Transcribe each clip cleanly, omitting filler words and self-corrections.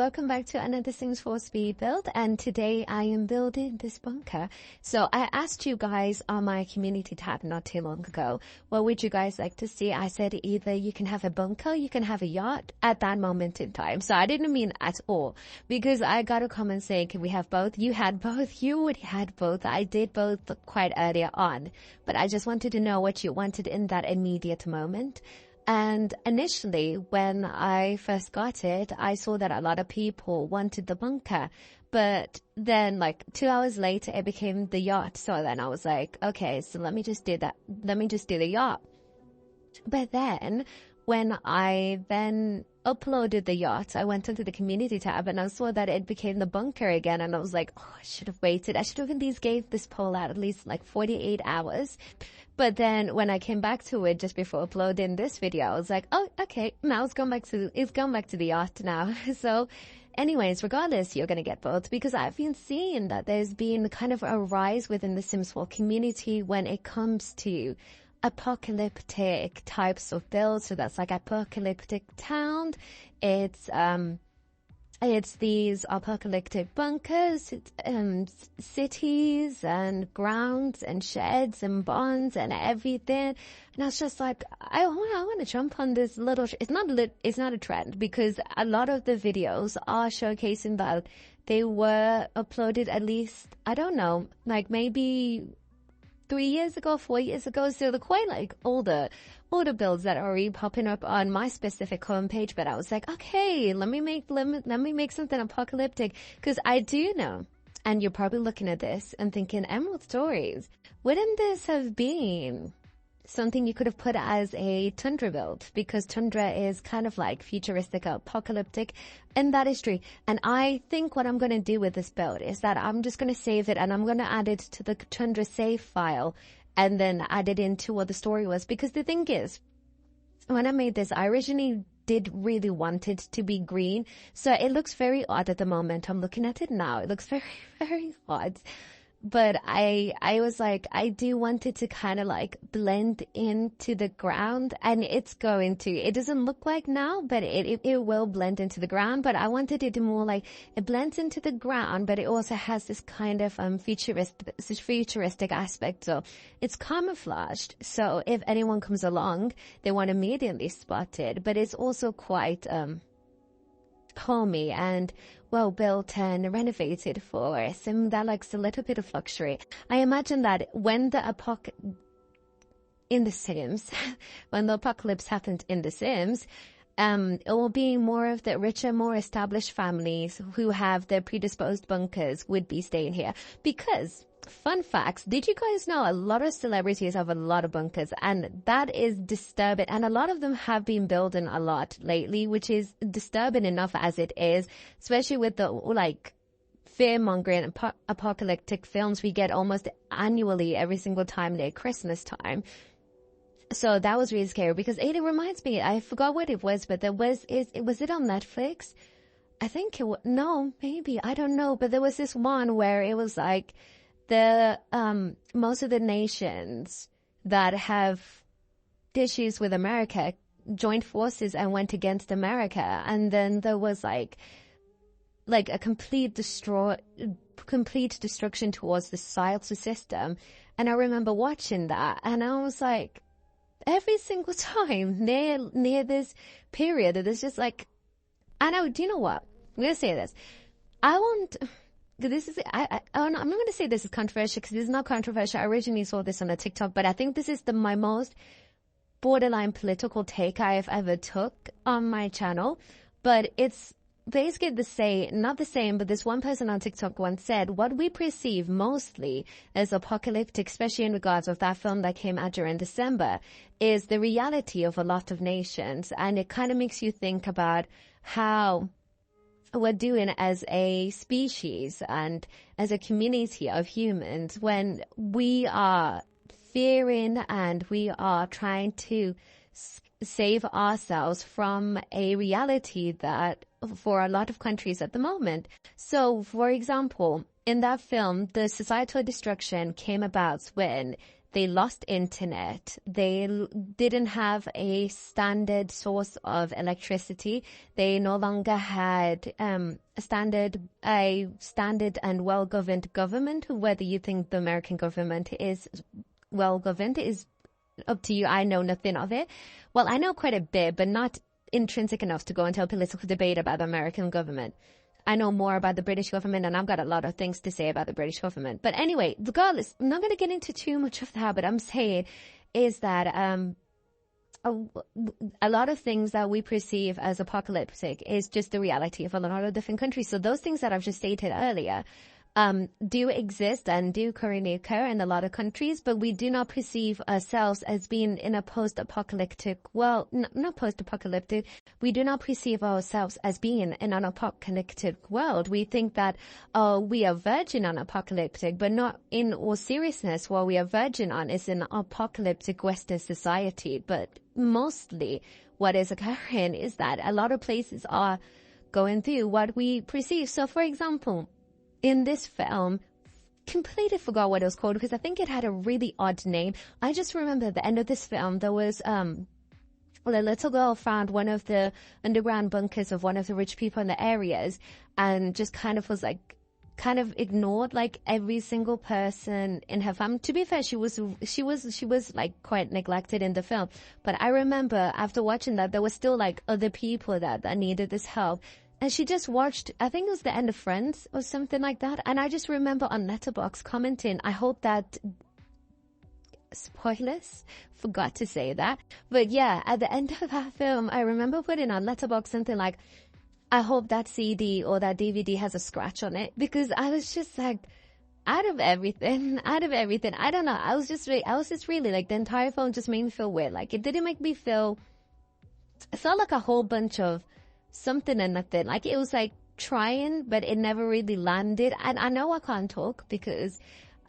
welcome back to another Sims 4 speed build, and today I am building this bunker. So I asked you guys on my community tab not too long ago, what would you guys like to see? I said either you can have a bunker, you can have a yacht at that moment in time. So I didn't mean at all, because I got a comment saying, can we have both? You had both, you would had both. I did both quite earlier on, but I just wanted to know what you wanted in that immediate moment. And initially, when I first got it, I saw that a lot of people wanted the bunker. But then, like, 2 hours later, it became the yacht. So then I was like, okay, so let me just do that. Let me just do the yacht. But then, when I then uploaded the yacht, I went into the community tab and I saw that it became the bunker again. And I was like, oh, I should have waited. I should have at least gave this poll out at least like 48 hours. But then when I came back to it just before uploading this video, I was like, oh, okay, now it's gone back to the yacht now. So anyways, regardless, you're going to get both, because I've been seeing that there's been kind of a rise within the Sims 4 community when it comes to apocalyptic types of builds. So that's like apocalyptic town. It's these apocalyptic bunkers, cities and grounds and sheds and barns and everything. And I was just like, I want to jump on this little, it's not a trend, because a lot of the videos are showcasing that they were uploaded at least, I don't know, like maybe 3 years ago, 4 years ago. So they're quite like older builds that are already popping up on my specific homepage. But I was like, okay, let me make something apocalyptic, because I do know, and you're probably looking at this and thinking, EmeraldStories, wouldn't this have been something you could have put as a tundra build? Because tundra is kind of like futuristic, apocalyptic, and that is true. And I think what I'm going to do with this build is that I'm just going to save it and I'm going to add it to the tundra save file and then add it into what the story was. Because the thing is, when I made this, I originally did really want it to be green. So it looks very odd at the moment. I'm looking at it now. It looks very, very odd. But I was like, I do want it to kind of like blend into the ground, and it's going to. It doesn't look like now, but it will blend into the ground. But I wanted it to more like it blends into the ground, but it also has this kind of futuristic aspect. So it's camouflaged. So if anyone comes along, they won't immediately spot it. But it's also quite homey and well built and renovated for us, and that likes a little bit of luxury. I imagine that when the in The Sims, when the apocalypse happened in The Sims, it will be more of the richer, more established families who have their predisposed bunkers would be staying here. Because fun facts, did you guys know a lot of celebrities have a lot of bunkers? And that is disturbing. And a lot of them have been building a lot lately, which is disturbing enough as it is, especially with the like fear-mongering and apocalyptic films we get almost annually every single time near Christmas time. So that was really scary, because it reminds me, I forgot what it was, but was it on Netflix? I think it was, no, maybe, I don't know. But there was this one where it was like, most of the nations that have issues with America joined forces and went against America. And then there was like a complete destruction towards the societal system. And I remember watching that and I was like, every single time near this period, there's just like, do you know what? I'm going to say this. I'm not going to say this is controversial, because this is not controversial. I originally saw this on a TikTok, but I think this is my most borderline political take I have ever took on my channel. But it's basically not the same, but this one person on TikTok once said, what we perceive mostly as apocalyptic, especially in regards of that film that came out during December, is the reality of a lot of nations. And it kind of makes you think about how we're doing as a species and as a community of humans when we are fearing and we are trying to save ourselves from a reality that for a lot of countries at the moment. So, for example, in that film, the societal destruction came about when they lost internet. They didn't have a standard source of electricity. They no longer had a standard and well-governed government. Whether you think the American government is well-governed is up to you. I know nothing of it. Well, I know quite a bit, but not intrinsic enough to go into a political debate about the American government. I know more about the British government, and I've got a lot of things to say about the British government. But anyway, regardless, I'm not going to get into too much of that, but I'm saying is that a lot of things that we perceive as apocalyptic is just the reality of a lot of different countries. So those things that I've just stated earlier do exist and do currently occur in a lot of countries, but we do not perceive ourselves as being in a post-apocalyptic, well, not post-apocalyptic, we do not perceive ourselves as being in an apocalyptic world. We think that we are verging on apocalyptic, but not in all seriousness. What we are verging on is an apocalyptic Western society, but mostly what is occurring is that a lot of places are going through what we perceive. So, for example, in this film, completely forgot what it was called because I think it had a really odd name. I just remember at the end of this film, there was a little girl found one of the underground bunkers of one of the rich people in the areas and just kind of was like, kind of ignored like every single person in her family. To be fair, she was like quite neglected in the film. But I remember after watching that, there was still like other people that needed this help. And she just watched, I think it was the end of Friends or something like that. And I just remember on Letterboxd commenting, I hope that, spoilers, forgot to say that. But yeah, at the end of that film, I remember putting on Letterboxd something like, I hope that CD or that DVD has a scratch on it. Because I was just like, out of everything, I don't know. I was just really like, the entire film just made me feel weird. Like, it didn't make me feel, it felt like a whole bunch of something and nothing. Like it was like trying, but it never really landed. And I know I can't talk because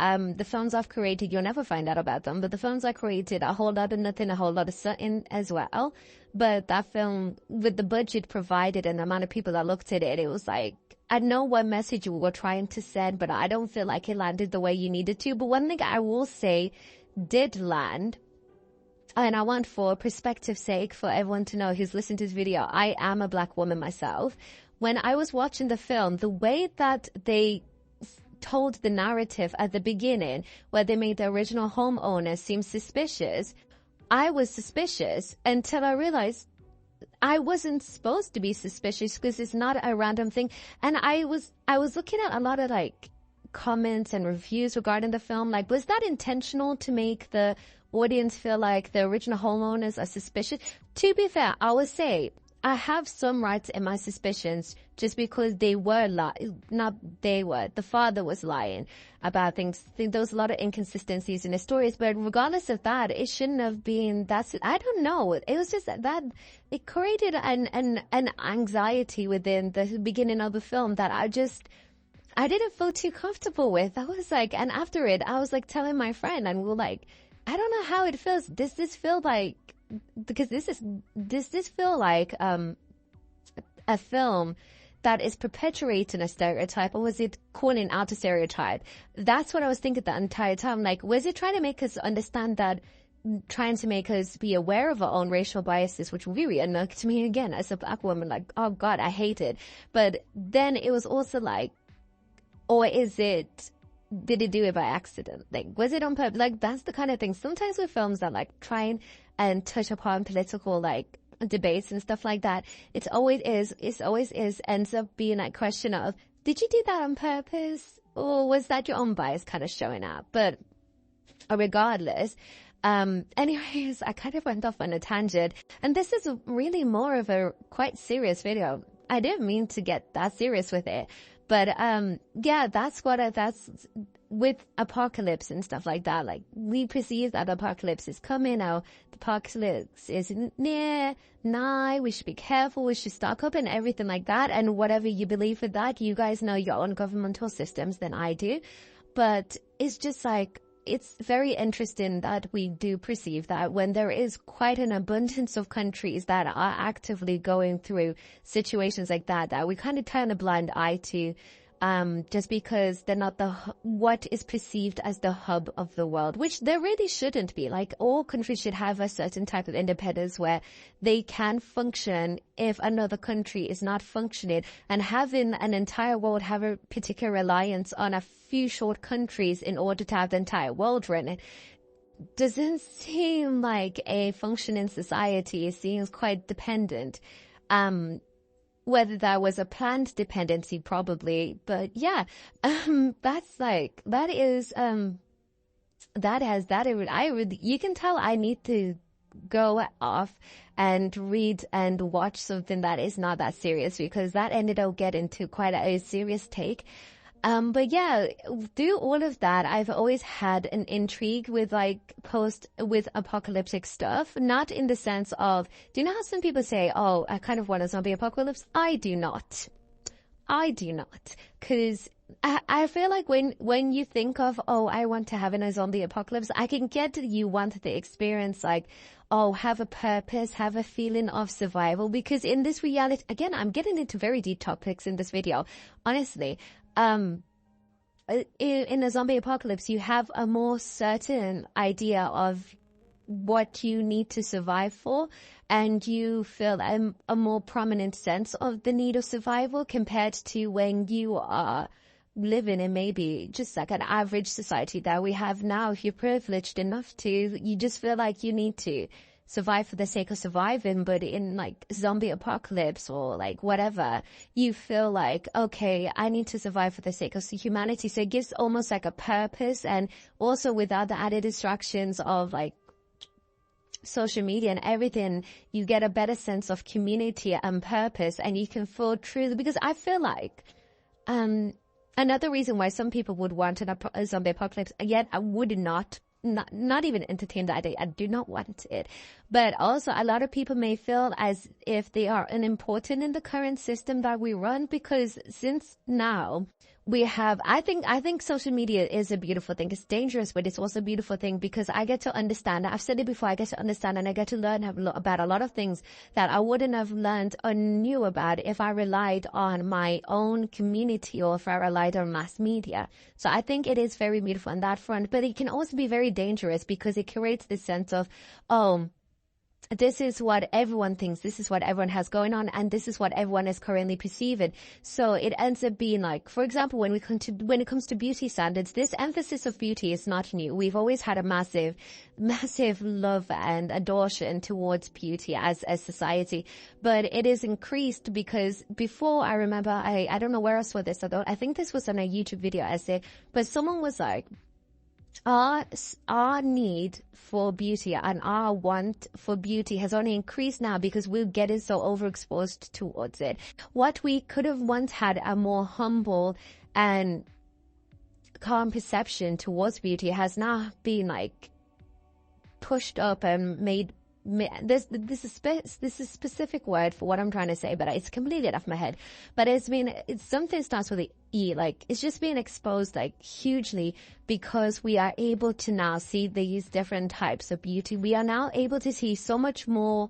the films I've created, you'll never find out about them, but the films I created, a whole lot of nothing, a whole lot of something as well. But that film, with the budget provided and the amount of people that looked at it, it was like, I know what message you were trying to send, but I don't feel like it landed the way you needed to. But one thing I will say did land, and I want for perspective's sake for everyone to know who's listening to this video, I am a black woman myself. When I was watching the film, the way that they told the narrative at the beginning, where they made the original homeowners seem suspicious, I was suspicious until I realized I wasn't supposed to be suspicious because it's not a random thing. And I was looking at a lot of like comments and reviews regarding the film. Like, was that intentional to make the audience feel like the original homeowners are suspicious? To be fair, I would say I have some rights in my suspicions just because the father was lying about things. There was a lot of inconsistencies in the stories, but regardless of that, it shouldn't have been that. I don't know. It was just that it created an anxiety within the beginning of the film that I didn't feel too comfortable with. I was like, and after it, I was like telling my friend, and we were like, I don't know how it feels. Does this feel like, because does this feel like a film that is perpetuating a stereotype, or was it calling out a stereotype? That's what I was thinking the entire time. Like, was it trying to make us understand that, trying to make us be aware of our own racial biases, which really annoyed to me again as a black woman, like, oh God, I hate it. But then it was also like, or did it do it by accident? Like, was it on purpose? Like, that's the kind of thing. Sometimes with films that like try and touch upon political like debates and stuff like that, it always ends up being that question of, did you do that on purpose? Or was that your own bias kind of showing up? But regardless, anyways, I kind of went off on a tangent, and this is really more of a quite serious video. I didn't mean to get that serious with it. But, yeah, that's with apocalypse and stuff like that. Like, we perceive that apocalypse is coming now. The apocalypse is nigh. We should be careful. We should stock up and everything like that. And whatever you believe with that, you guys know your own governmental systems than I do. But it's just like, it's very interesting that we do perceive that when there is quite an abundance of countries that are actively going through situations like that, that we kind of turn a blind eye to. just because they're not what is perceived as the hub of the world, which there really shouldn't be. Like, all countries should have a certain type of independence where they can function if another country is not functioning, and having an entire world have a particular reliance on a few short countries in order to have the entire world running doesn't seem like a functioning society. It seems quite dependent. Whether that was a planned dependency, probably, but yeah, that's like, that is, you can tell I need to go off and read and watch something that is not that serious, because that ended up getting to quite a serious take. But yeah, through all of that, I've always had an intrigue with with apocalyptic stuff, not in the sense of, do you know how some people say, oh, I kind of want a zombie apocalypse? I do not. Cause I feel like when you think of, oh, I want to have a zombie apocalypse, I can get that you want the experience, like, oh, have a purpose, have a feeling of survival, because in this reality, again, I'm getting into very deep topics in this video, honestly. In a zombie apocalypse, you have a more certain idea of what you need to survive for, and you feel a more prominent sense of the need of survival compared to when you are living in maybe just like an average society that we have now. If you're privileged enough to, you just feel like you need to survive for the sake of surviving. But in like zombie apocalypse or like whatever, you feel like, okay, I need to survive for the sake of humanity. So it gives almost like a purpose, and also without the added distractions of like social media and everything, you get a better sense of community and purpose, and you can feel truly, because I feel like another reason why some people would want a zombie apocalypse, yet I would not even entertain the idea. I do not want it. But also, a lot of people may feel as if they are unimportant in the current system that we run, because since now we have, I think social media is a beautiful thing. It's dangerous, but it's also a beautiful thing, because I get to understand. I've said it before, I get to understand and I get to learn about a lot of things that I wouldn't have learned or knew about if I relied on my own community or if I relied on mass media. So I think it is very beautiful on that front, but it can also be very dangerous, because it creates this sense of, oh, this is what everyone thinks, this is what everyone has going on, and this is what everyone is currently perceiving. So it ends up being like, for example, when it comes to beauty standards, this emphasis of beauty is not new. We've always had a massive love and adoration towards beauty as a society, but it is increased because before, I remember, I don't know where I saw this, I think this was on a YouTube video essay, but someone was like, our need for beauty and our want for beauty has only increased now because we're getting so overexposed towards it. What we could have once had a more humble and calm perception towards beauty has now been like pushed up and made. This is a specific word for what I'm trying to say, but it's completely off my head. But it's something starts with the E, like it's just being exposed like hugely, because we are able to now see these different types of beauty. We are now able to see so much more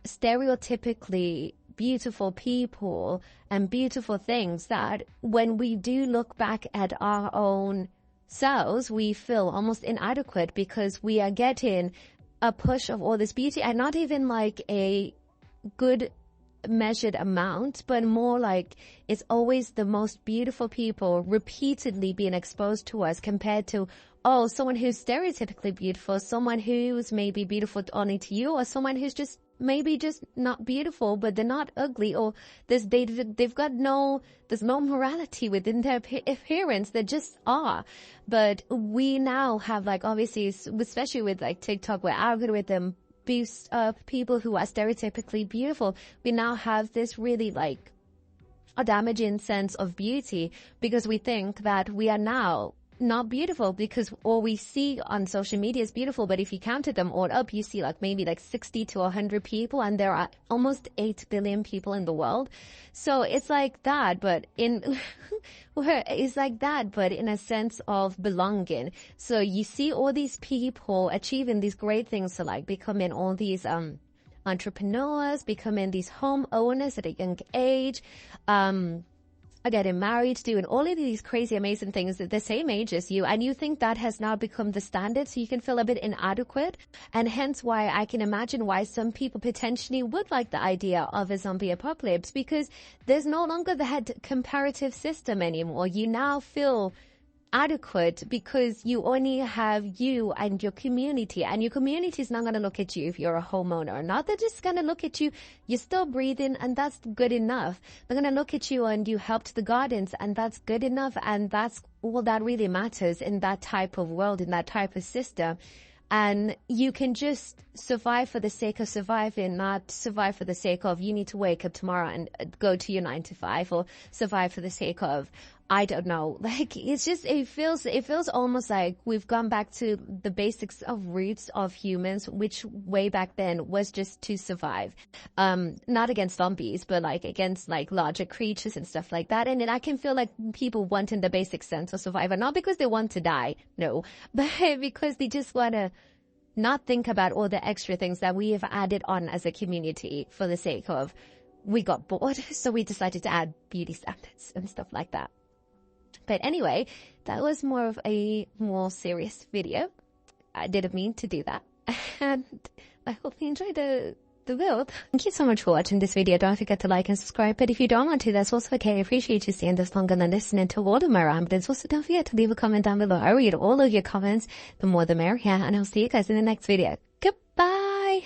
stereotypically beautiful people and beautiful things that when we do look back at our own selves, we feel almost inadequate, because we are getting a push of all this beauty, and not even like a good measured amount, but more like it's always the most beautiful people repeatedly being exposed to us, compared to, oh, someone who's stereotypically beautiful, someone who's maybe beautiful only to you, or someone who's just maybe just not beautiful, but they're not ugly, or there's no morality within their appearance. They just are. But we now have, like, obviously, especially with like TikTok, where algorithm boosts up people who are stereotypically beautiful, we now have this really like a damaging sense of beauty, because we think that we are now not beautiful, because all we see on social media is beautiful. But if you counted them all up, you see like maybe like 60 to 100 people, and there are almost 8 billion people in the world. So it's like that, but it's like that, but in a sense of belonging. So you see all these people achieving these great things, so like becoming all these entrepreneurs, becoming these homeowners at a young age, are getting married, doing all of these crazy, amazing things at the same age as you, and you think that has now become the standard, so you can feel a bit inadequate, and hence why I can imagine why some people potentially would like the idea of a zombie apocalypse, because there's no longer that comparative system anymore. You now feel adequate because you only have you and your community, and your community is not going to look at you if you're a homeowner or not. They're just going to look at you, you're still breathing, and that's good enough. They're going to look at you and you helped the gardens, and that's good enough, and that's all that really matters in that type of world, in that type of system. And you can just survive for the sake of surviving, not survive for the sake of you need to wake up tomorrow and go to your 9 to 5, or survive for the sake of, I don't know. Like, it's just, it feels almost like we've gone back to the basics of roots of humans, which way back then was just to survive. Not against zombies, but like against like larger creatures and stuff like that. And then I can feel like people wanting the basic sense of survival, not because they want to die, no, but because they just want to not think about all the extra things that we have added on as a community for the sake of, we got bored, so we decided to add beauty standards and stuff like that. But anyway, that was more of a more serious video. I didn't mean to do that. And I hope you enjoyed the build. Thank you so much for watching this video. Don't forget to like and subscribe. But if you don't want to, that's also okay. I appreciate you staying this long and then listening to all of my ramblings. Also, don't forget to leave a comment down below. I read all of your comments. The more the merrier. And I'll see you guys in the next video. Goodbye.